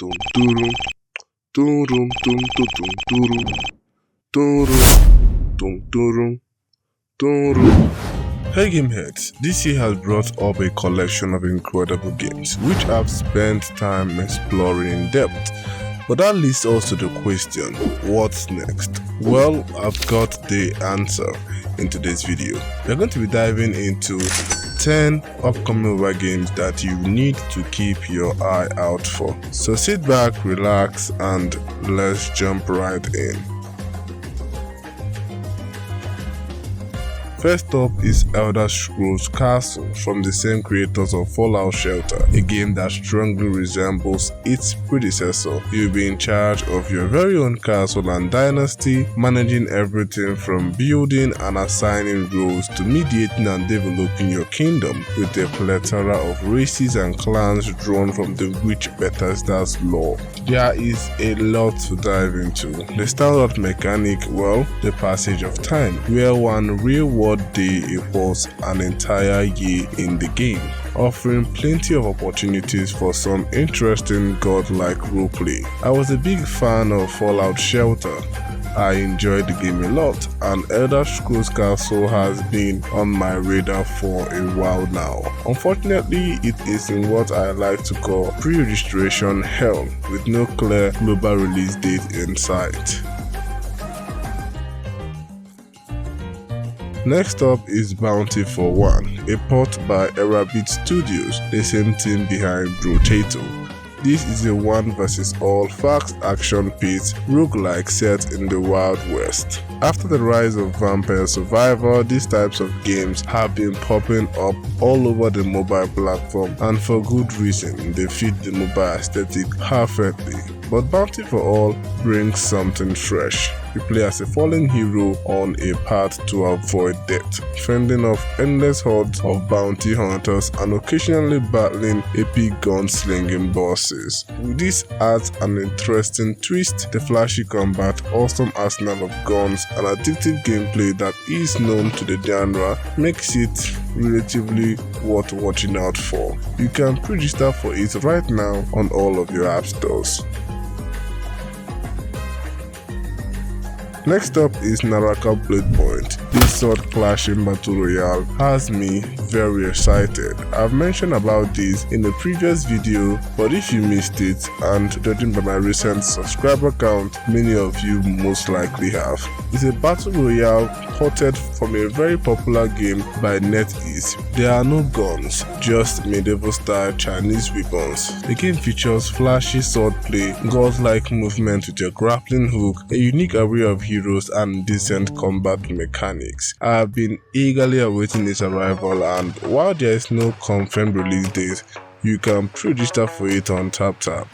tum turum, turum tum tutum turum, turum tum turum, turum. Hey Gameheads, this year has brought up a collection of incredible games which I've spent time exploring in depth. But that leads us to the question, what's next? Well, I've got the answer in today's video. We're going to be diving into 10 upcoming mobile games that you need to keep your eye out for. So sit back, relax, and let's jump right in. First up is Elder Scrolls Castle from the same creators of Fallout Shelter, a game that strongly resembles its predecessor. You'll be in charge of your very own castle and dynasty, managing everything from building and assigning roles to mediating and developing your kingdom with a plethora of races and clans drawn from the rich Bethesda's lore. There is a lot to dive into. The standout mechanic, well, the passage of time, where one real-world day equals an entire year in the game, offering plenty of opportunities for some interesting godlike roleplay. I was a big fan of Fallout Shelter. I enjoyed the game a lot, and Elder Scrolls Castle has been on my radar for a while now. Unfortunately, it is in what I like to call pre-registration hell, with no clear global release date in sight. Next up is Bounty for One, a port by Erabit Studios, the same team behind Brotato. This is a one versus all fast action paced roguelike set in the Wild West. After the rise of Vampire Survivor, these types of games have been popping up all over the mobile platform, and for good reason. They fit the mobile aesthetic perfectly. But Bounty for All brings something fresh. You play as a fallen hero on a path to avoid death, fending off endless hordes of bounty hunters and occasionally battling epic gunslinging bosses. This adds an interesting twist, the flashy combat, awesome arsenal of guns, and addictive gameplay that is known to the genre makes it relatively worth watching out for. You can pre-register for it right now on all of your app stores. Next up is Naraka Bladepoint. This sword clashing battle royale has me very excited. I've mentioned about this in a previous video, but if you missed it, and judging by my recent subscriber count, many of you most likely have. It's a battle royale ported from a very popular game by NetEase. There are no guns, just medieval style Chinese weapons. The game features flashy swordplay, godlike movement with your grappling hook, a unique array of heroes, and decent combat mechanics. I have been eagerly awaiting its arrival, and while there is no confirmed release date, you can pre-register for it on TapTap.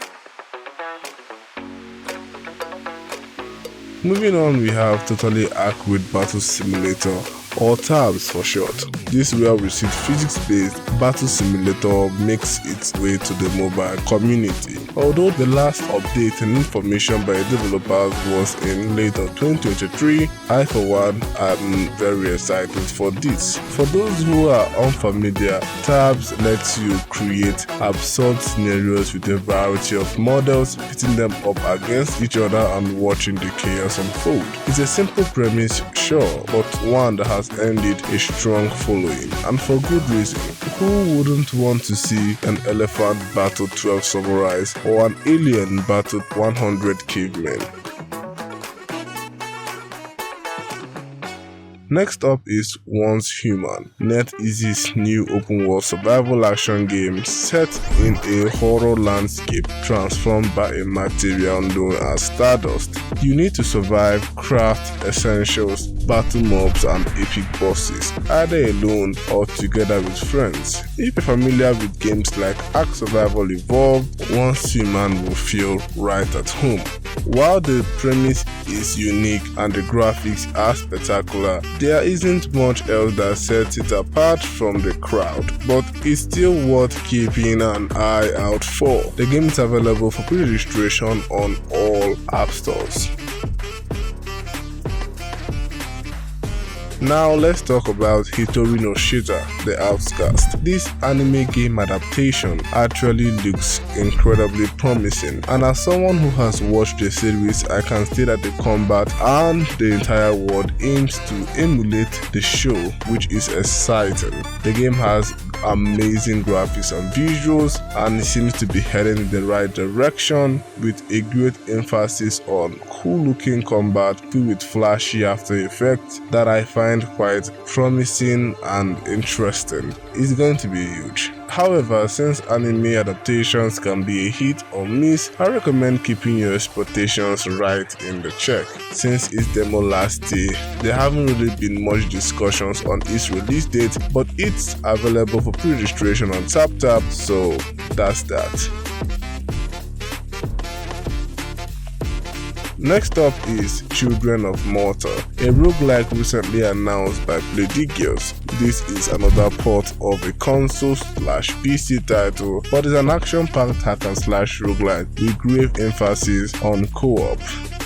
Moving on, we have Totally Accurate Battle Simulator, or TABS for short. This well-received physics-based battle simulator makes its way to the mobile community. Although the last update and information by developers was in late 2023, I for one am very excited for this. For those who are unfamiliar, TABS lets you create absurd scenarios with a variety of models, pitting them up against each other and watching the chaos unfold. It's a simple premise, sure, but one that has earned it a strong following, and for good reason. Who wouldn't want to see an elephant battle 12 samurais or an alien battle 100 cavemen? Next up is Once Human, NetEase's new open-world survival action game set in a horror landscape transformed by a material known as Stardust. You need to survive, craft essentials, battle mobs and epic bosses, either alone or together with friends. If you're familiar with games like Ark Survival Evolved, Once Human will feel right at home. While the premise is unique and the graphics are spectacular, there isn't much else that sets it apart from the crowd, but it's still worth keeping an eye out for. The game is available for pre-registration on all app stores. Now let's talk about Hitori no Shita, The Outcast. This anime game adaptation actually looks incredibly promising, and as someone who has watched the series, I can say that the combat and the entire world aims to emulate the show, which is exciting. The game has amazing graphics and visuals, and it seems to be heading in the right direction with a great emphasis on cool looking combat filled with flashy after effects that I find quite promising and interesting. It's going to be huge. However, since anime adaptations can be a hit or miss, I recommend keeping your expectations right in the check. Since its demo last year, there haven't really been much discussions on its release date, but it's available for pre-registration on TapTap, so that's that. Next up is Children of Morta, a roguelike recently announced by Playdigious. This is another port of a console/PC title, but is an action-packed hack-and-slash roguelike with grave emphasis on co-op.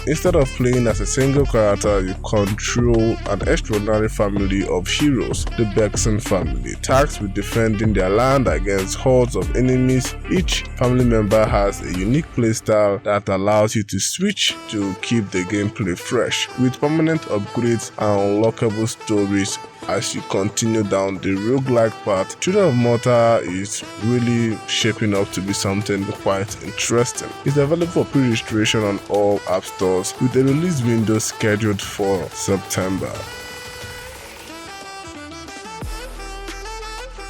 Instead of playing as a single character, you control an extraordinary family of heroes, the Bexon family, tasked with defending their land against hordes of enemies. Each family member has a unique playstyle that allows you to switch to keep the gameplay fresh, with permanent upgrades and unlockable stories as you continue down the roguelike path. Children of Morta is really shaping up to be something quite interesting. It's available for pre-registration on all app stores with a release window scheduled for September.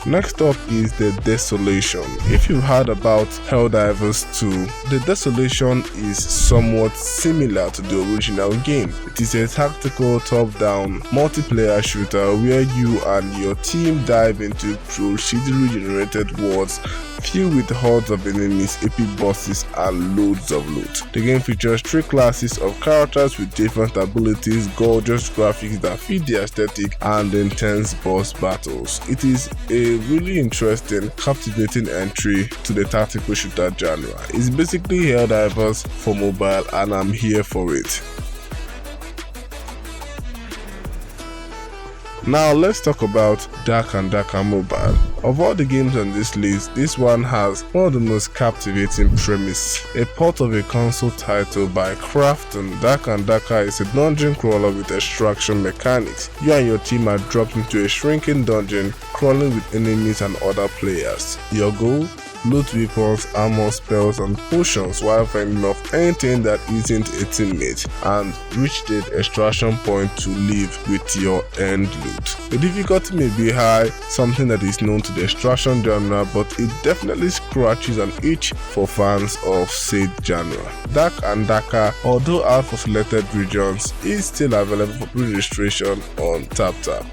Next up is The Desolation. If you've heard about Helldivers 2, The Desolation is somewhat similar to the original game. It is a tactical top-down multiplayer shooter where you and your team dive into procedurally generated worlds filled with hordes of enemies, epic bosses, and loads of loot. The game features 3 classes of characters with different abilities, gorgeous graphics that fit the aesthetic, and intense boss battles. It is a really interesting, captivating entry to the tactical shooter genre. It's basically Helldivers for mobile, and I'm here for it. Now let's talk about Dark and Darker Mobile. Of all the games on this list, this one has one of the most captivating premises. A port of a console title by Krafton, Dark and Darker is a dungeon crawler with extraction mechanics. You and your team are dropped into a shrinking dungeon, crawling with enemies and other players. Your goal? Loot weapons, armor, spells, and potions while fending off anything that isn't a teammate, and reach the extraction point to leave with your end loot. The difficulty may be high, something that is known to the extraction genre, but it definitely scratches an itch for fans of said genre. Dark and Darker, although out for selected regions, is still available for pre-registration on TapTap.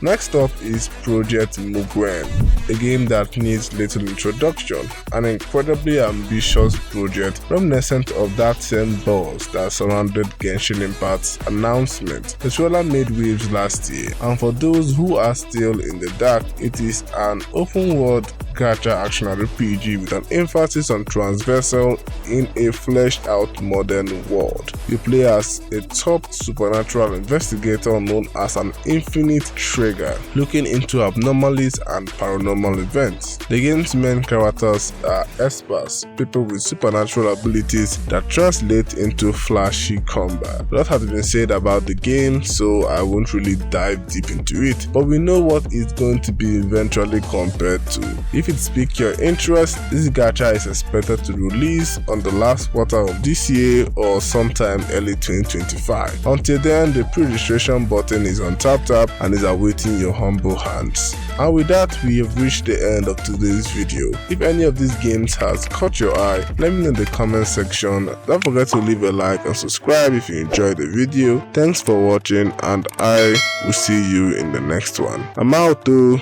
Next up is Project Mugen, a game that needs little introduction, an incredibly ambitious project reminiscent of that same buzz that surrounded Genshin Impact's announcement. The trailer made waves last year, and for those who are still in the dark, it is an open-world gacha action RPG with an emphasis on transversal in a fleshed-out modern world. You play as a top supernatural investigator known as an Infinite Trigger, looking into abnormalities and paranormal events. The game's main characters are experts, people with supernatural abilities that translate into flashy combat. A lot has been said about the game, so I won't really dive deep into it, but we know what it's going to be eventually compared to. If it piques your interest, this gacha is expected to release on the last quarter of this year or sometime early 2025. Until then, the pre-registration button is on TapTap and is awaiting your humble hands. And with that, we have reached the end of today's video. If any of these games has caught your eye, let me know in the comment section. Don't forget to leave a like and subscribe if you enjoyed the video. Thanks for watching, and I will see you in the next one. I'm out though.